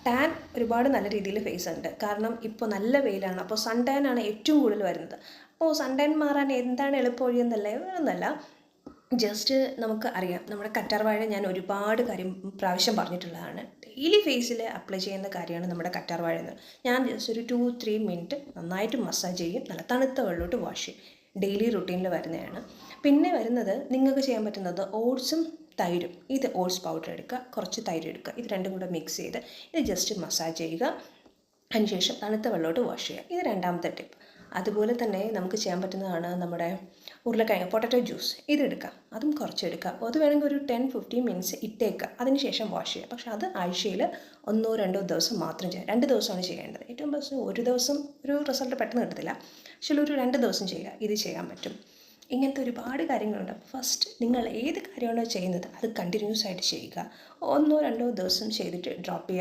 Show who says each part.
Speaker 1: Tan ഒരുപാട് നല്ല രീതിയിൽ ഫേസ് ഉണ്ട്. കാരണം ഇപ്പോൾ നല്ല വെയിലാണ്. അപ്പോൾ സൺ ടാൻ ആണ് ഏറ്റവും കൂടുതൽ വരുന്നത്. അപ്പോൾ സൺ ടാൻ മാറാൻ എന്താണ് എളുപ്പവഴി എന്നല്ല, വേറൊന്നല്ല, ജസ്റ്റ് നമുക്ക് അറിയാം, നമ്മുടെ കറ്റാർവാഴ ഞാൻ ഒരുപാട് പ്രാവശ്യം പറഞ്ഞിട്ടുള്ളതാണ്. ഡെയിലി ഫേസിൽ അപ്ലൈ ചെയ്യുന്ന കാര്യമാണ് നമ്മുടെ കറ്റാർവാഴ എന്ന്. ഞാൻ ജസ്റ്റ് ഒരു 2-3 മിനിറ്റ് നന്നായിട്ട് മസാജ് ചെയ്യും, നല്ല തണുത്ത വെള്ളമിട്ട് വാഷ് ചെയ്യും. ഡെയിലി റുട്ടീനിൽ വരുന്നതാണ്. പിന്നെ വരുന്നത് നിങ്ങൾക്ക് ചെയ്യാൻ പറ്റുന്നത് ഓട്സും തൈരും. ഇത് ഓട്സ് പൗഡർ എടുക്കുക, കുറച്ച് തൈര് എടുക്കുക, ഇത് രണ്ടും കൂടെ മിക്സ് ചെയ്ത് ഇത് ജസ്റ്റ് മസാജ് ചെയ്യുക. അതിനുശേഷം തണുത്ത വെള്ളത്തോട്ട് വാഷ് ചെയ്യുക. ഇത് രണ്ടാമത്തെ ടിപ്പ്. അതുപോലെ തന്നെ നമുക്ക് ചെയ്യാൻ പറ്റുന്നതാണ് നമ്മുടെ ഉരുളക്കിഴങ്ങ് പൊട്ടറ്റോ ജ്യൂസ്. ഇതെടുക്കാം, അതും കുറച്ചെടുക്കുക. അത് വേണമെങ്കിൽ ഒരു 10-15 മിനിറ്റ്സ് ഇട്ടേക്കുക, അതിനുശേഷം വാഷ് ചെയ്യുക. പക്ഷേ അത് ആഴ്ചയിൽ 1-2 ദിവസം മാത്രം ചെയ്യുക. 2 ദിവസമാണ് ചെയ്യേണ്ടത്. ഏറ്റവും ബെസ്റ്റ് ഒരു ദിവസം ഒരു റിസൾട്ട് പെട്ടെന്ന് കിട്ടത്തില്ല, പക്ഷേ ഒരു 2 ദിവസം ചെയ്യുക. ഇത് ചെയ്യാൻ പറ്റും. ഇങ്ങനത്തെ ഒരുപാട് കാര്യങ്ങളുണ്ട്. ഫസ്റ്റ് നിങ്ങൾ ഏത് കാര്യമാണോ ചെയ്യുന്നത് അത് കണ്ടിന്യൂസ് ആയിട്ട് ചെയ്യുക. 1-2 ദിവസം ചെയ്തിട്ട് ഡ്രോപ്പ് ചെയ്യുക.